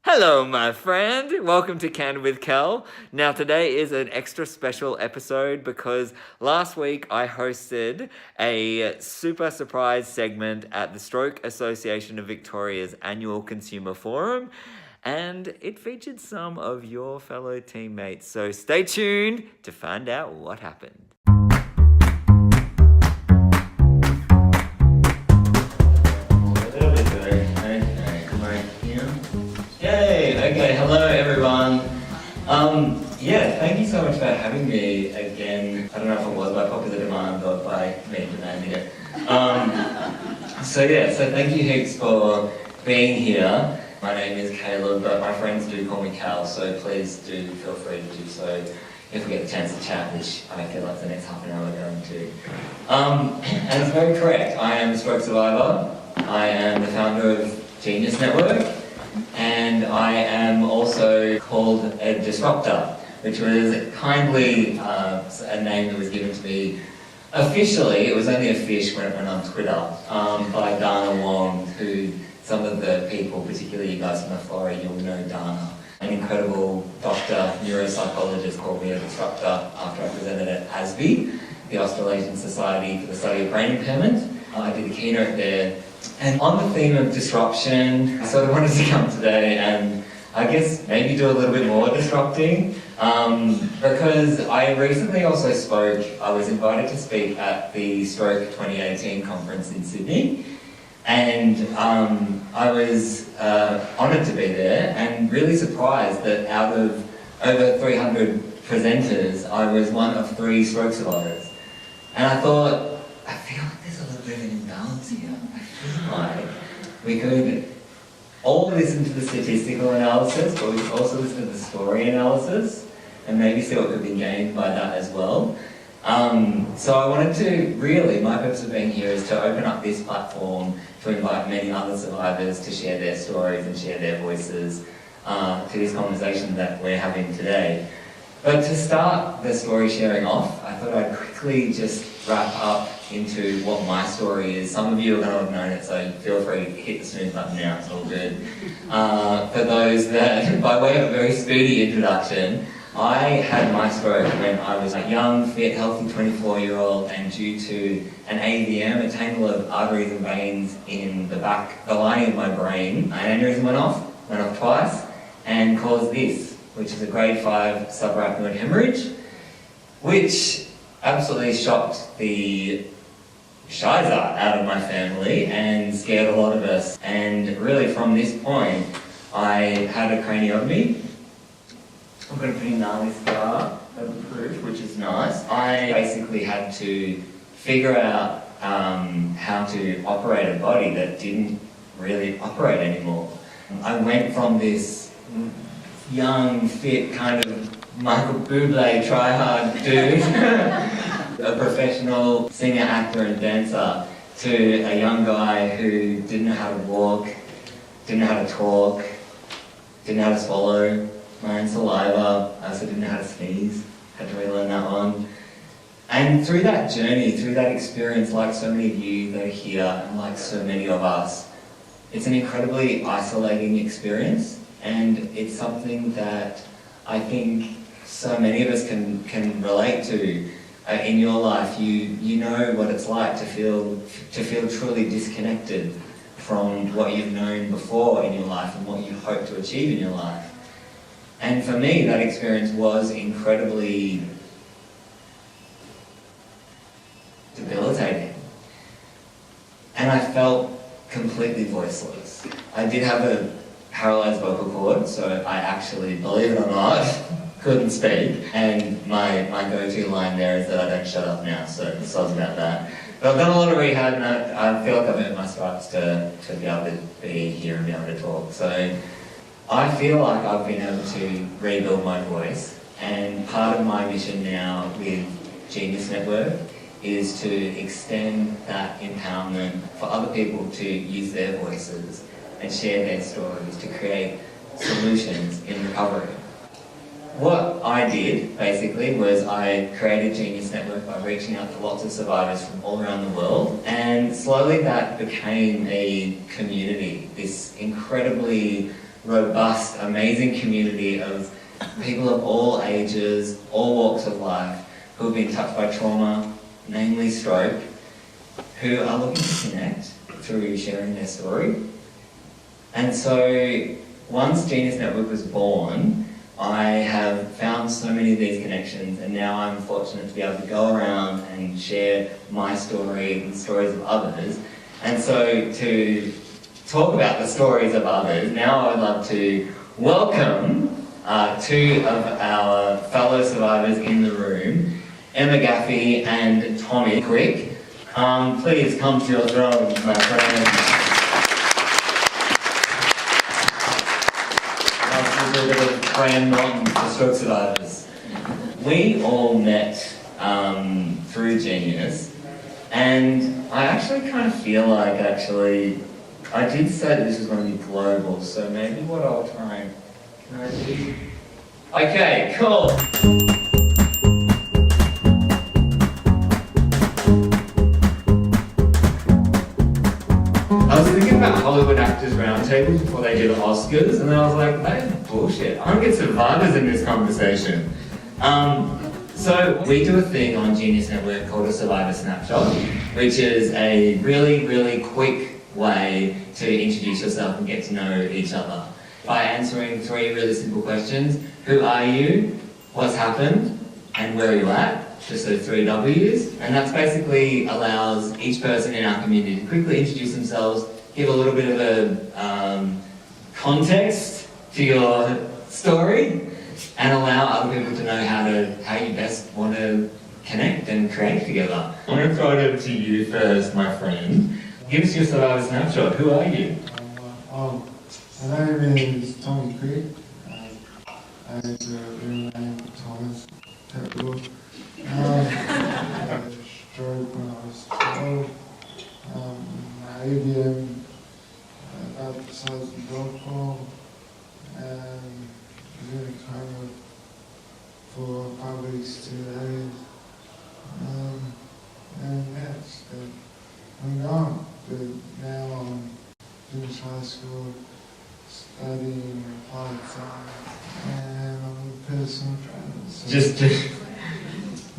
Hello, my friend. Welcome to Can with Kel. Now, today is an extra special episode because last week I hosted a super surprise segment at the Stroke Association of Victoria's annual consumer forum, and it featured some of your fellow teammates. So stay tuned to find out what happened. Okay, hello everyone. Thank you so much for having me again. I don't know if it was by popular demand or by me demanding it. So thank you heaps for being here. My name is Caleb, but my friends do call me Cal, so please do feel free to do so if we get the chance to chat, which I feel like the next half an hour we're going to. And it's very correct. I am a stroke survivor. I am the founder of Genyus Network. And I am also called a disruptor, which was kindly a name that was given to me officially. It was only a fish when it went on Twitter by Dana Wong, who some of the people, particularly you guys from the Florida, you'll know Dana. An incredible doctor, neuropsychologist, called me a disruptor after I presented at ASBI, the Australasian Society for the Study of Brain Impairment. I did a keynote there. And on the theme of disruption, I sort of wanted to come today and I guess maybe do a little bit more disrupting because I recently also spoke. I was invited to speak at the Stroke 2018 conference in Sydney, and I was honoured to be there and really surprised that out of over 300 presenters, I was one of 3 stroke survivors. And I thought, I feel like there's a little bit of an imbalance here. Like, we could all listen to the statistical analysis, but we could also listen to the story analysis and maybe see what could be gained by that as well. So I wanted to really, my purpose of being here is to open up this platform to invite many other survivors to share their stories and share their voices to this conversation that we're having today. But to start the story sharing off, I thought I'd quickly just wrap up into what my story is. Some of you are going to have known it, so feel free to hit the snooze button now, it's all good. For those that, by way of a very speedy introduction, I had my stroke when I was a young, fit, healthy 24-year-old, and due to an AVM, a tangle of arteries and veins in the lining of my brain, an aneurysm went off twice, and caused this, which is a grade 5 subarachnoid hemorrhage, which absolutely shocked the shiza out of my family and scared a lot of us. And really from this point, I had a craniotomy. I've got a pretty gnarly scar of proof, which is nice. I basically had to figure out how to operate a body that didn't really operate anymore. I went from this young, fit, kind of Michael Bublé try-hard dude, a professional singer, actor and dancer, to a young guy who didn't know how to walk, didn't know how to talk, didn't know how to swallow my own saliva. I also didn't know how to sneeze, had to relearn that one. And through that journey, through that experience, like so many of you that are here, and like so many of us, it's an incredibly isolating experience. And it's something that I think so many of us can relate to. In your life, you know what it's like to feel truly disconnected from what you've known before in your life and what you hope to achieve in your life. And for me, that experience was incredibly debilitating. And I felt completely voiceless. I did have a paralysed vocal cord, so I actually, believe it or not, couldn't speak. And my go-to line there is that I don't shut up now, so it's about that. But I've done a lot of rehab and I feel like I've earned my stripes to be able to be here and be able to talk. So I feel like I've been able to rebuild my voice, and part of my mission now with Genyus Network is to extend that empowerment for other people to use their voices and share their stories to create solutions in recovery. What I did, basically, was I created Genyus Network by reaching out to lots of survivors from all around the world, and slowly that became a community, this incredibly robust, amazing community of people of all ages, all walks of life, who have been touched by trauma, namely stroke, who are looking to connect through sharing their story. And so once Genyus Network was born, I have found so many of these connections, and now I'm fortunate to be able to go around and share my story and the stories of others. And so to talk about the stories of others, now I would love to welcome two of our fellow survivors in the room, Emma Gaffey and Tommy Quick. Please come to your throne, my friends. I'll do a bit of Graham Norton for stroke survivors. We all met through Genyus, and I actually kind of feel like I did say that this was going to be global, so maybe what I'll try and... Can I do... Okay, cool. I was thinking about Hollywood Actors Roundtable before they did the Oscars, and then I was like, that is bullshit. I don't get survivors in this conversation. So we do a thing on Genyus Network called a Survivor Snapshot, which is a really, really quick way to introduce yourself and get to know each other. By answering 3 really simple questions: who are you, what's happened, and where are you at? Just those 3 W's. And that basically allows each person in our community to quickly introduce themselves, give a little bit of a context to your story, and allow other people to know how you best want to connect and create together. I'm going to throw it over to you first, my friend. Give us your survivor snapshot. Who are you? My name is Tommy Quick. I have a real name Thomas Pepper. I had a stroke when I was 12. My ABM about the size of a golf ball, and was in a coma for 5 weeks, 2 days. And that's good. I'm gone, but now I'm finished high school, studying applied science, and I'm a personal trainer. So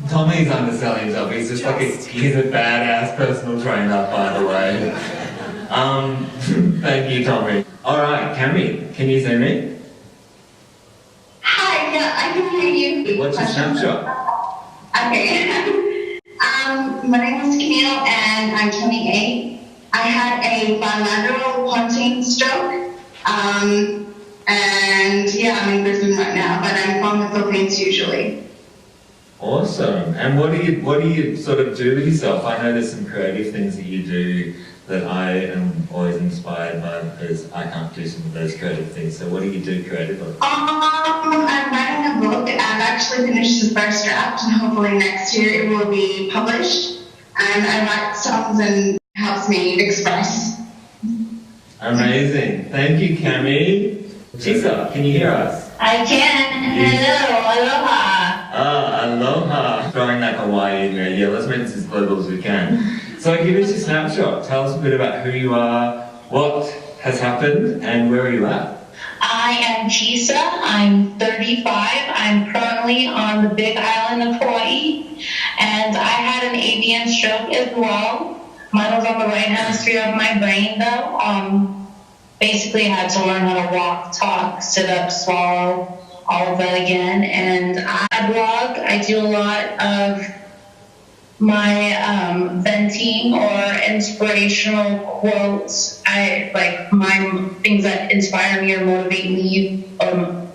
Tommy's underselling himself. He's just he's a badass personal trainer, by the way. Thank you, Tommy. All right, Cammy, can you see me? Hi, yeah, I can hear you. What's your snapshot? Okay. My name is Camille, and I'm 28. I had a bilateral punching stroke. And yeah, I'm in Brisbane right now, but I'm from the Philippines usually. Awesome. And what do you sort of do with yourself? I know there's some creative things that you do that I am always inspired by, because I can't do some of those creative things. So what do you do creatively? I'm writing a book. I've actually finished the first draft, and hopefully next year it will be published. And I write songs and helps me express. Amazing. Thank you, Cammy. Chisa, can you hear us? I can. Hello, aloha. Aloha. Throwing that Hawaii in there. Yeah, let's make this as global as we can. So give us a snapshot. Tell us a bit about who you are, what has happened, and where are you at? I am Chisa. I'm 35. I'm currently on the Big Island of Hawaii, and I had an ABM stroke as well. Mine was on the right hemisphere of my brain, though. Basically, I had to learn how to walk, talk, sit up, swallow, all of that again. And I blog. I do a lot of my venting or inspirational quotes. I like my things that inspire me or motivate me.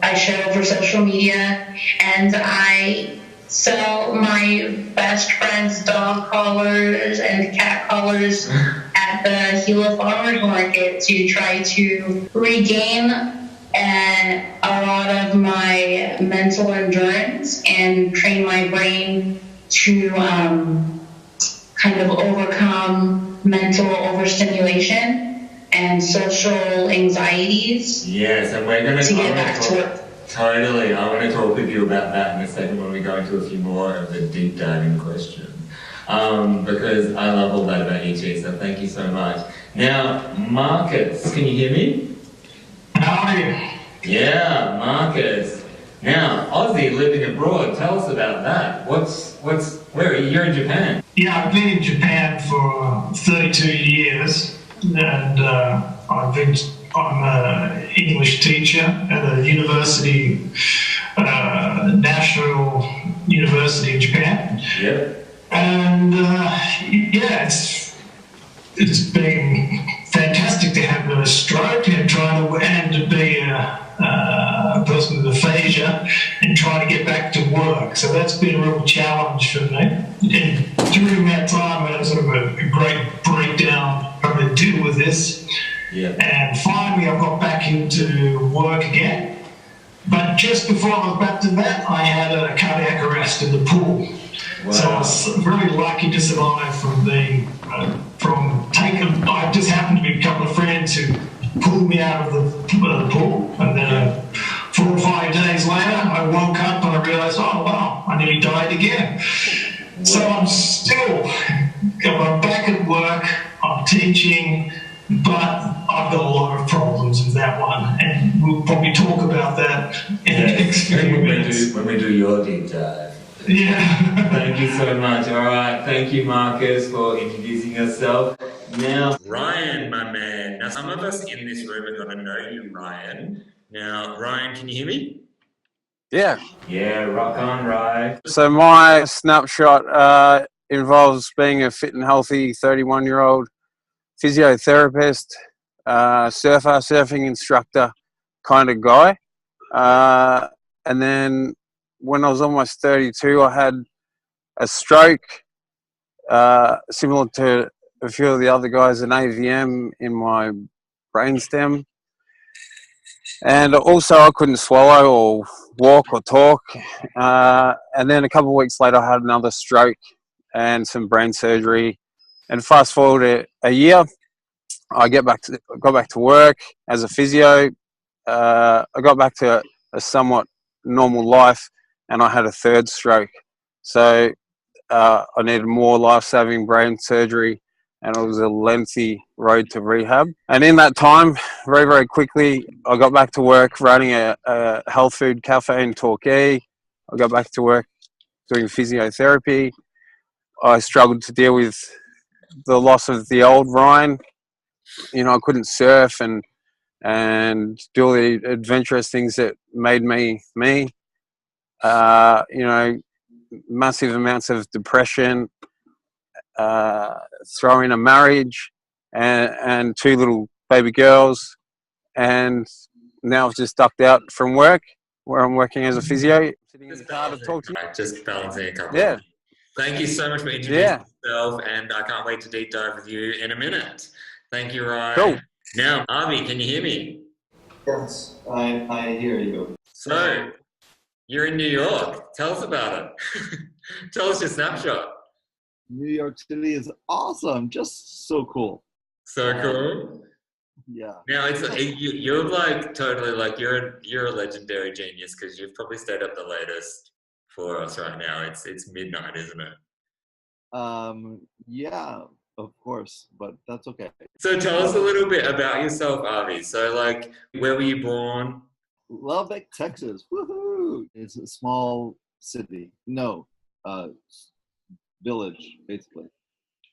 I share for social media, and I sell my best friend's dog collars and cat collars at the Gila Farmers Market to try to regain a lot of my mental endurance and train my brain to kind of overcome mental overstimulation and social anxieties. Yes, and we're going to get back to work. Totally. I want to talk with you about that in a second when we go into a few more of the deep diving questions. Because I love all that about you too, so thank you so much. Now, Marcus, can you hear me? How are you? Yeah, Marcus. Now, Aussie living abroad, tell us about that. Where are you? You're in Japan. Yeah, I've been in Japan for 32 years, and I'm an English teacher at a university, national university in Japan. Yep. And yeah, it's been fantastic to have a stroke and to be a person with aphasia and try to get back to work. So that's been a real challenge for me. And during that time, I had sort of a great breakdown trying to deal with this. Yeah. And finally, I got back into work again. But just before I was back to that, I had a cardiac arrest in the pool. Wow. So I was very lucky to survive from being I just happened to be a couple of friends who pulled me out of the pool, and then 4 or 5 days later, I woke up and I realised, oh wow, I nearly died again. So I'm back at work, I'm teaching, but I've got a lot of problems with that one, and we'll probably talk about that in the next few minutes. When we do your deep dive. Yeah. Thank you so much. All right. Thank you, Marcus, for introducing yourself. Now, Ryan, my man. Now, some of us in this room are going to know you, Ryan. Now, Ryan, can you hear me? Yeah. Yeah, rock on, Ryan. So my snapshot involves being a fit and healthy 31-year-old physiotherapist, surfing instructor kind of guy. And then when I was almost 32, I had a stroke, similar to a few of the other guys, an AVM in my brainstem. And also I couldn't swallow or walk or talk. And then a couple of weeks later, I had another stroke and some brain surgery. And fast forward a year, I got back to work as a physio. I got back to a somewhat normal life, and I had a third stroke. So I needed more life-saving brain surgery, and it was a lengthy road to rehab. And in that time, very, very quickly, I got back to work running a health food cafe in Torquay. I got back to work doing physiotherapy. I struggled to deal with the loss of the old Ryan. You know, I couldn't surf and do all the adventurous things that made me me. You know, massive amounts of depression, throw in a marriage and 2 little baby girls, and now I've just ducked out from work where I'm working as a physio, sitting in the car to talk to you. Just balancing a couple. Yeah. Thank you so much for introducing yourself, and I can't wait to deep dive with you in a minute. Thank you, Ryan. Cool. Now, Avi, can you hear me? Yes, I hear you. So, you're in New York. Tell us about it. Tell us your snapshot. New York City is awesome, just so cool. So cool. Yeah. Now you're like totally like you're a legendary genius because you've probably stayed up the latest for us right now. It's midnight, isn't it? Yeah, of course, but that's okay. So tell us a little bit about yourself, Avi. So like, where were you born? Lubbock, Texas. Woohoo! It's a small city. No, village, basically.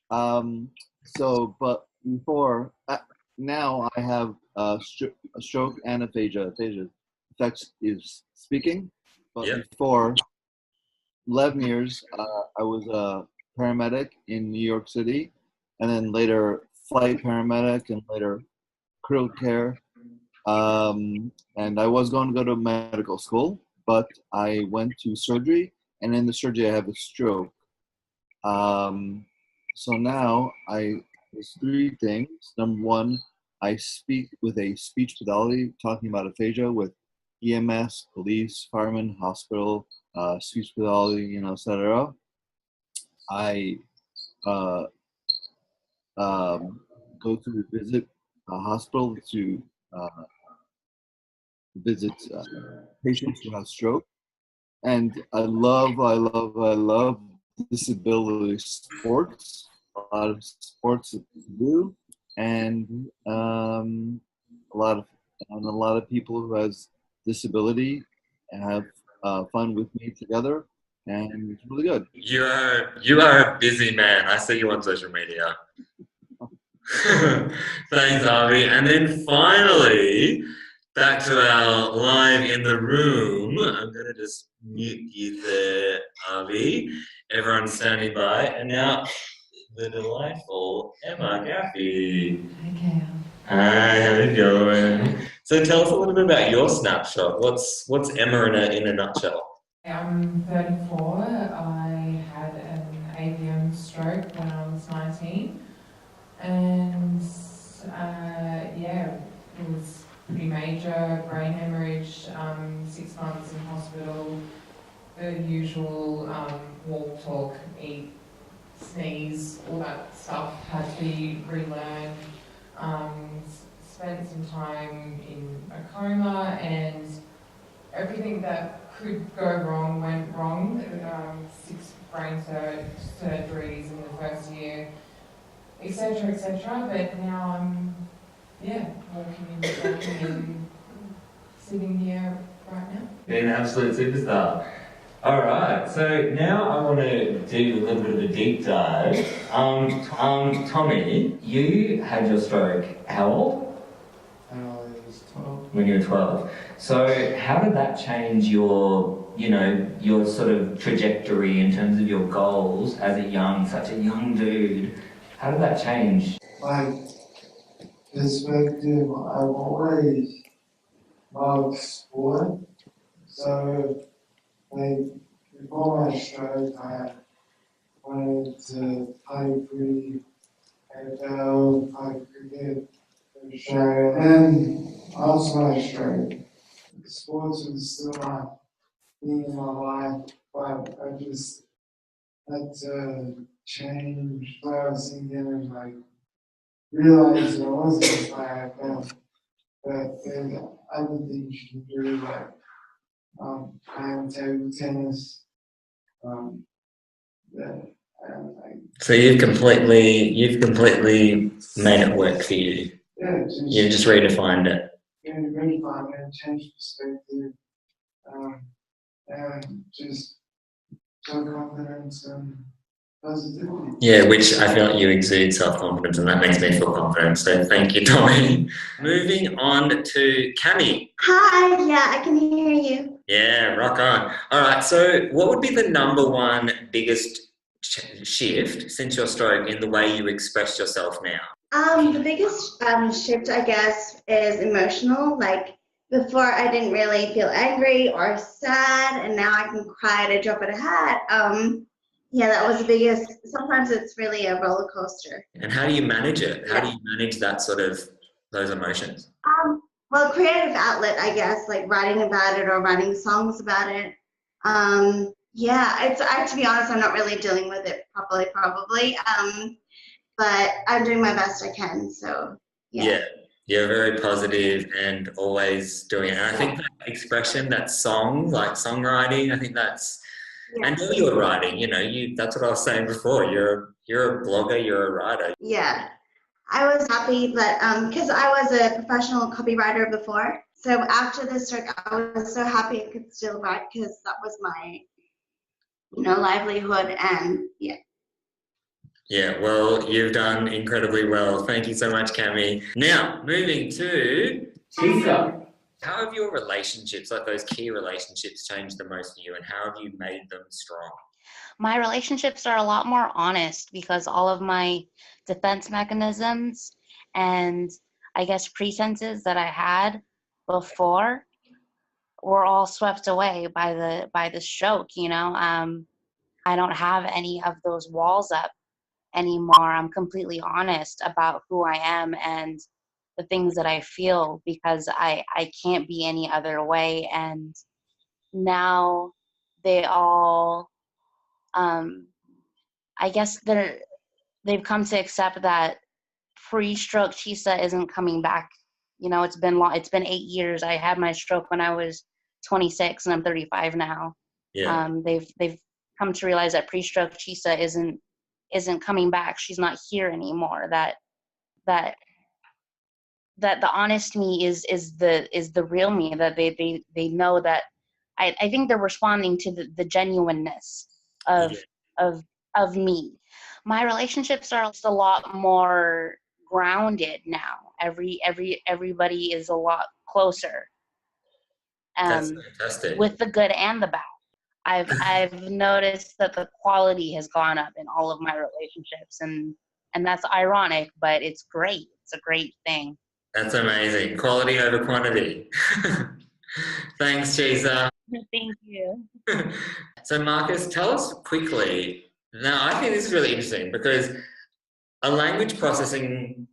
But before, now I have a stroke and aphasia. Aphasia affects is speaking, but before 11 years, I was a paramedic in New York City, and then later flight paramedic, and later critical care. And I was going to go to medical school, but I went to surgery, and in the surgery I have a stroke. So now there's 3 things. Number 1, I speak with a speech pathology, talking about aphasia with EMS, police, firemen, hospital, speech pathology, etc. I go to visit a hospital to visit patients who have stroke, and I love disability sports. A lot of sports to do, and a lot of and a lot of people who has disability have fun with me together, and it's really good. You are a busy man. I see you on social media. Thanks, Harvey. And then finally, back to our live in the room. I'm going to just mute you there, Harvey. Everyone's standing by. And now, the delightful Emma Gaffey. Okay. Hi, how you going? So tell us a little bit about your snapshot. What's Emma in a nutshell? I'm 34. I had an AVM stroke when I was 19. And yeah, it was pretty major, brain hemorrhage, 6 months in hospital, the usual walk, talk, eat, sneeze, all that stuff had to be relearned. Spent some time in a coma, and everything that could go wrong went wrong. 6 brain surgeries in the first year, etc., etc. But now I'm, walking and sitting here right now. Being an absolute superstar. All right, so now I want to do a little bit of a deep dive. Tommy, you had your stroke how old? I was 12. When you were 12. So how did that change your sort of trajectory in terms of your goals as such a young dude? How did that change? Like, perspective, I've always loved sport. So, like, before my stroke, I wanted to play free AFL, play cricket for Australia. And after my stroke, sports was still not being in my life, but I just had to change what I was thinking and like realize I wasn't just play AFL, but there's other things you can do like playing table tennis. Yeah, and like So you've completely made it work for you. yeah, You've just redefined it. really fun and change perspective, and just show confidence and positivity. Yeah, which I feel like you exude self-confidence, and that makes me feel confident. So thank you, Tommy. Moving on to Cami. Hi, yeah, I can hear you. Yeah, rock on. All right, so what would be the number one biggest shift since your stroke in the way you express yourself now? The biggest shift, I guess, is emotional. Like before, I didn't really feel angry or sad, and now I can cry at a drop of a hat. Yeah, that was the biggest. Sometimes it's really a roller coaster. And how do you manage it? How do you manage that sort of those emotions? Well, creative outlet, I guess, like writing about it or writing songs about it. To be honest, I'm not really dealing with it properly, probably. But I'm doing my best I can. So yeah. You're very positive and always doing it. And I think that expression, that song, like songwriting, I think that's. I know you're writing. That's what I was saying before. You're a blogger. You're a writer. Yeah. I was happy that because I was a professional copywriter before. So after the stroke, I was so happy I could still write because that was my, livelihood and yeah. Yeah, well, you've done incredibly well. Thank you so much, Cami. Now, moving to Chisa. How have your relationships, like those key relationships, changed the most for you, and how have you made them strong? My relationships are a lot more honest because all of my defense mechanisms and I guess pretenses that I had before were all swept away by the stroke. I don't have any of those walls up anymore. I'm completely honest about who I am and the things that I feel because I can't be any other way. And now they all I guess they've come to accept that pre-stroke Chisa isn't coming back. It's been long. It's been 8 years. I had my stroke when I was 26, and I'm 35 now. Yeah. They've come to realize that pre-stroke Chisa isn't coming back. She's not here anymore. That that the honest me is the real me, that they know that I think they're responding to the genuineness of of me. My relationships are just a lot more grounded now. Everybody is a lot closer, That's fantastic. with the good and the bad. I've noticed that the quality has gone up in all of my relationships, and that's ironic, but it's great. It's a great thing. That's amazing. Quality over quantity. Thanks, Chisa. Thank you. So, Marcus, tell us quickly. Now, I think this is really interesting because a language processing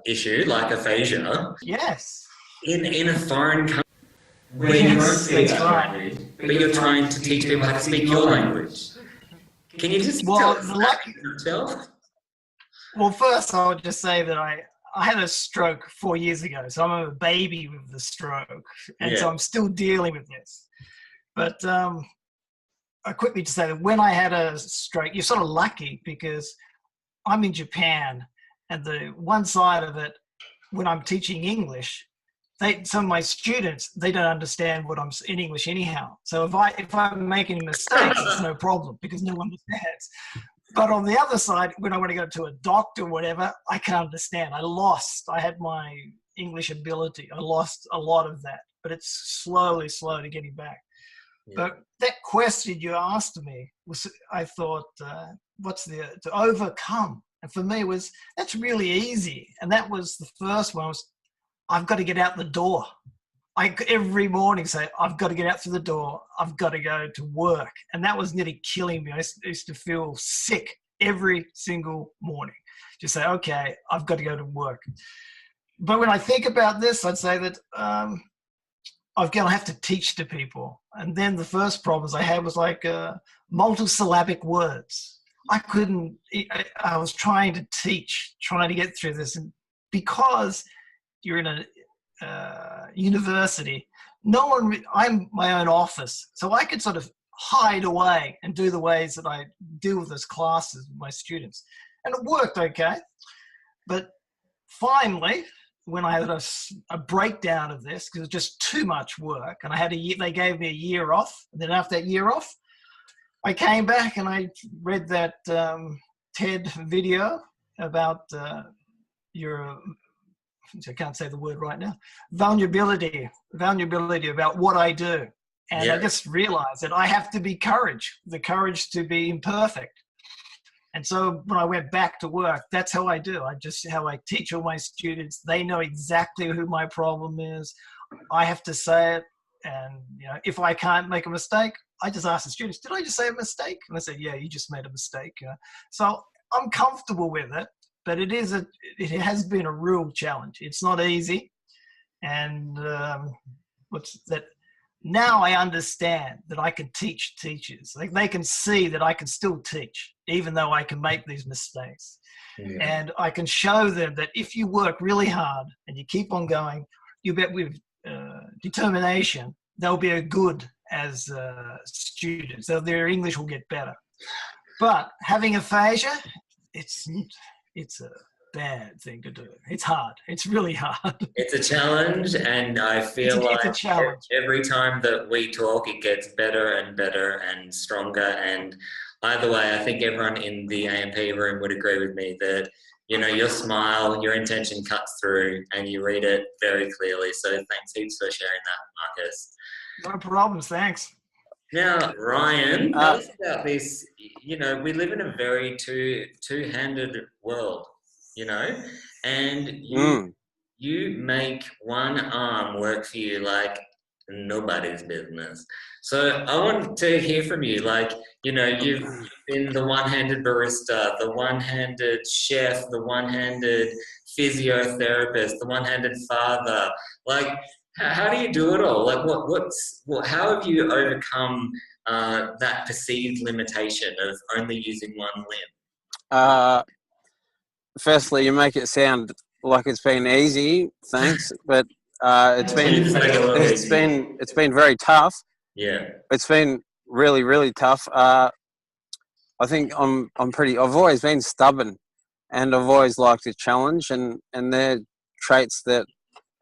issue like aphasia. Yes. In a foreign country where you don't speak that language, but you're trying to teach people how to speak your language. Can you just tell us that in a nutshell? Well, first I would just say that I had a stroke 4 years ago, so I'm a baby with the stroke, and so I'm still dealing with this. But I quickly to say that when I had a stroke, you're sort of lucky because I'm in Japan, and the one side of it, when I'm teaching English, some of my students, they don't understand what I'm in English anyhow. So if I'm making mistakes, it's no problem because no one understands. But on the other side, when I want to go to a doctor or whatever, I can understand. I had my English ability. I lost a lot of that, but it's slowly getting back. Yeah. But that question you asked me was, I thought, to overcome? And for me that's really easy. And that was the first one I've got to get out the door. I every morning say, I've got to get out through the door. I've got to go to work. And that was nearly killing me. I used to feel sick every single morning. Just say, okay, I've got to go to work. But when I think about this, I'd say that I'm going to have to teach to people. And then the first problems I had was like multisyllabic words. I was trying to teach, trying to get through this. And because you're in a university, I'm my own office, so I could sort of hide away and do the ways that I deal with those classes with my students, and it worked okay. But finally, when I had a breakdown of this, because it was just too much work, and they gave me a year off, and then after that year off, I came back and I read that TED video about I can't say the word right now, vulnerability about what I do. And I just realized that I have to be the courage to be imperfect. And so when I went back to work, that's how I do. How I teach all my students. They know exactly who my problem is. I have to say it. And if I can't make a mistake, I just ask the students, did I just say a mistake? And I say, yeah, you just made a mistake. So I'm comfortable with it. But it has been a real challenge. It's not easy. And now I understand that I can teach teachers. Like they can see that I can still teach, even though I can make these mistakes. Yeah. And I can show them that if you work really hard and you keep on going, you bet with determination, they'll be a good as students. So their English will get better. But having aphasia, it's a bad thing to do. It's hard. It's really hard. It's a challenge, and I feel like every time that we talk, it gets better and better and stronger. And either way, I think everyone in the AMP room would agree with me that, your smile, your intention cuts through, and you read it very clearly. So thanks heaps for sharing that, Marcus. No problems. Thanks. Now, Ryan, tell us about this. We live in a very two-handed world, and you make one arm work for you like nobody's business. So I want to hear from you. You've been the one-handed barista, the one-handed chef, the one-handed physiotherapist, the one-handed father. How do you do it all? How have you overcome that perceived limitation of only using one limb? Firstly, you make it sound like it's been easy, thanks, but it's been very tough. Yeah, it's been really, really tough. I think I've always been stubborn, and I've always liked a challenge, and there traits that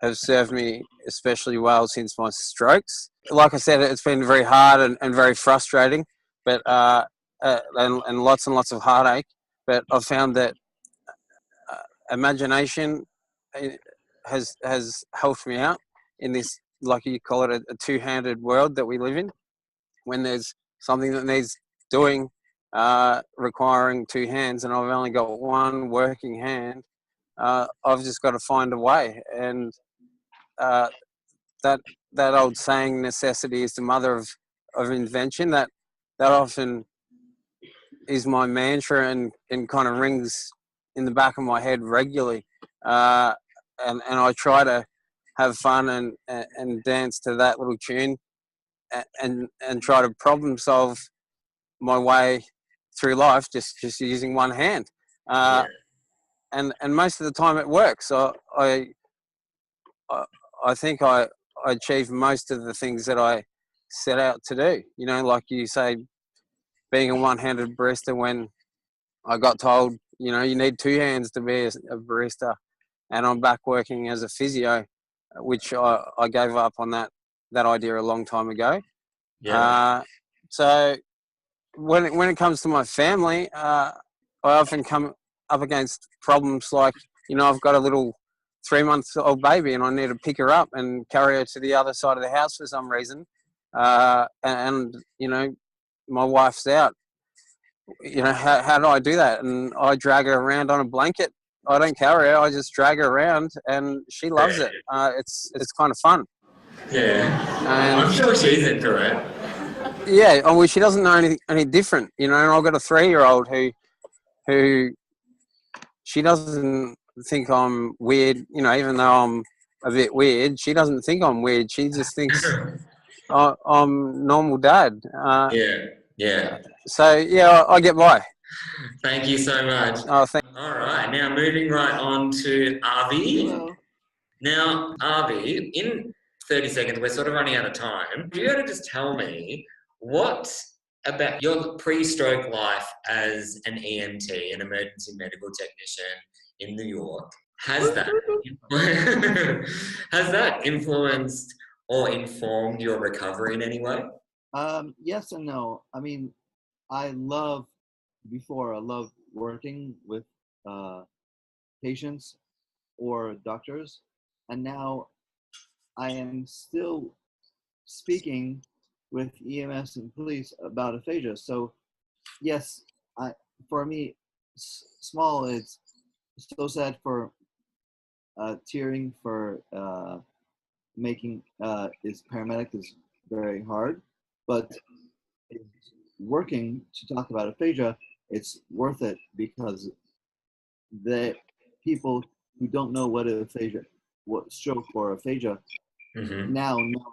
have served me especially well since my strokes. Like I said, it's been very hard and very frustrating, but and lots of heartache. But I've found that imagination has helped me out in this, like you call it, a two-handed world that we live in. When there's something that needs doing, requiring two hands, and I've only got one working hand, I've just got to find a way. And that old saying, necessity is the mother of invention, that often is my mantra and kind of rings in the back of my head regularly. And I try to have fun and dance to that little tune and try to problem solve my way through life just using one hand. And most of the time it works. I think I achieved most of the things that I set out to do. You know, like you say, being a one-handed barista, when I got told, you know, you need two hands to be a barista, and I'm back working as a physio, which I gave up on that idea a long time ago. Yeah. So when it comes to my family, I often come up against problems like, you know, I've got a little 3-month-old baby and I need to pick her up and carry her to the other side of the house for some reason. And you know, my wife's out. You know, how do I do that? And I drag her around on a blanket. I don't carry her, I just drag her around, and she loves it. It's kind of fun. Yeah. And I'm sure she's into it. Yeah, well, she doesn't know any different, you know. And I've got a 3-year-old who she doesn't think I'm weird, you know. Even though I'm a bit weird, she doesn't think I'm weird. She just thinks I'm normal dad. Yeah. So yeah, I get by. Thank you so much. Oh, all right, now moving right on to Avi. Hello. Now, Avi, in 30 seconds, we're sort of running out of time. Do you want to just tell me what about your pre-stroke life as an EMT, an emergency medical technician in New York? Has that influenced or informed your recovery in any way? Yes and no. I mean, I love working with patients or doctors, and now I am still speaking with EMS and police about aphasia. So yes, for me, small, it's so sad for tearing for making is paramedic is very hard, but working to talk about aphasia, it's worth it because the people who don't know what stroke or aphasia now know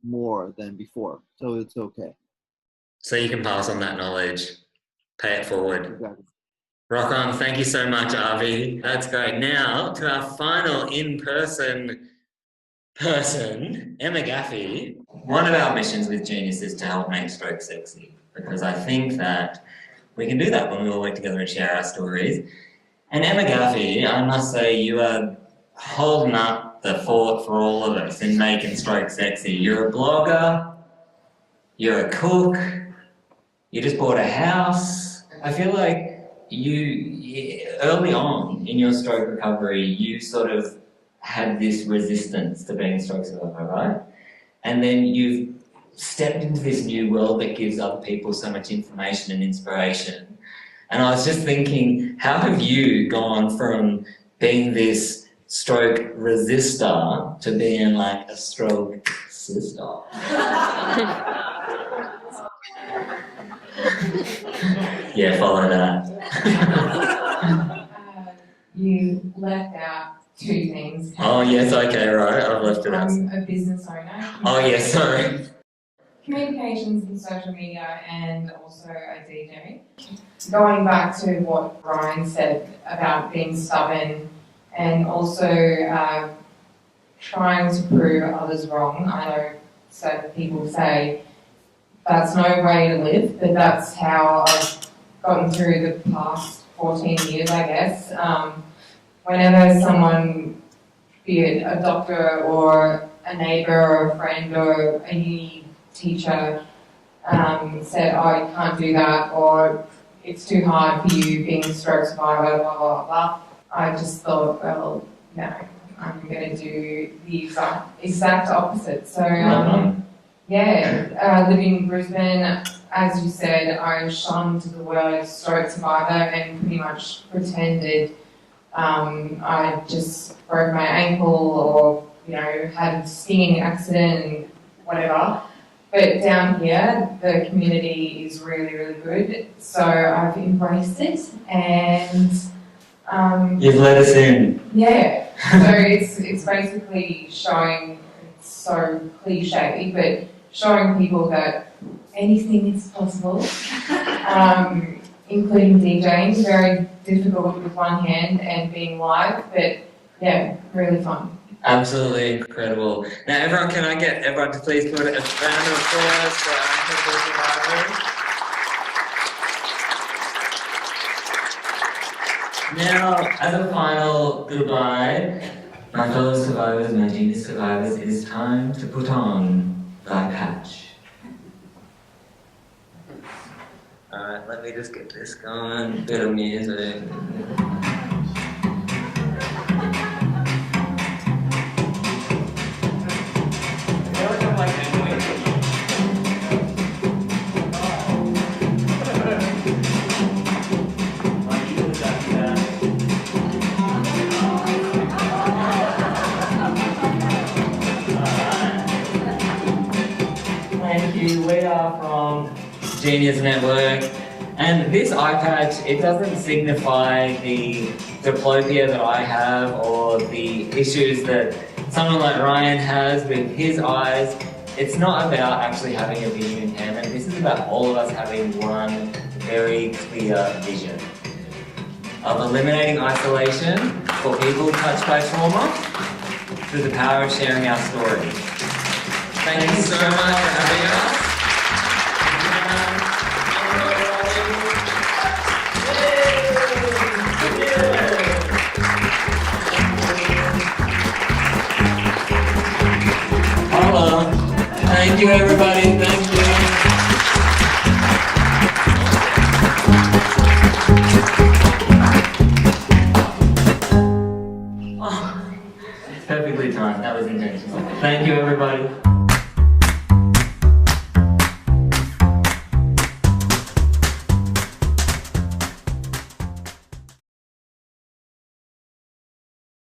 more than before, so it's okay. So you can pass on that knowledge, pay it forward. Exactly. Rock on. Thank you so much, Avi. That's great. Now to our final in-person person, Emma Gaffey. One of our missions with Genyus is to help make stroke sexy, because I think that we can do that when we all work together and share our stories. And Emma Gaffey, I must say, you are holding up the fort for all of us in making stroke sexy. You're a blogger, you're a cook, you just bought a house. I feel like you, early on in your stroke recovery, you sort of had this resistance to being a stroke survivor, right? And then you've stepped into this new world that gives other people so much information and inspiration. And I was just thinking, how have you gone from being this stroke resistor to being like a stroke sister? Yeah, follow that. You left out two things. Oh yes, okay, right. I've left it out. I'm a business owner. Oh yes, sorry. Communications and social media, and also a DJ. Going back to what Ryan said about being stubborn and also trying to prove others wrong. I know certain people say that's no way to live, but that's how I've gotten through the past 14 years, I guess. Whenever someone be it a doctor or a neighbour or a friend or a uni teacher said, oh, you can't do that, or it's too hard for you being a stroke survivor, blah, blah, blah. I just thought, well, no, I'm going to do the exact opposite. So, living in Brisbane, as you said, I shunned the word stroke survivor and pretty much pretended I just broke my ankle or, had a skiing accident and whatever. But down here, the community is really, really good. So I've embraced it and... you've let us in. Yeah. So it's basically showing, it's so cliche, but showing people that anything is possible, including DJing. Very difficult with one hand and being live, but yeah, really fun. Absolutely incredible. Now, everyone, can I get everyone to please put a round of applause for our incredible survivors? Now, as a final goodbye, my fellow survivors, my Genyus survivors, it is time to put on thy patch. Alright, let me just get this going. Bit of music. We are from Genyus Network, and this eye patch, it doesn't signify the diplopia that I have or the issues that someone like Ryan has with his eyes. It's not about actually having a vision impairment. This is about all of us having one very clear vision of eliminating isolation for people touched by trauma through the power of sharing our story. Thank you so much for having us. Hello. Thank you, everybody. Thank you. Oh, perfectly timed. That was intentional. Thank you, everybody.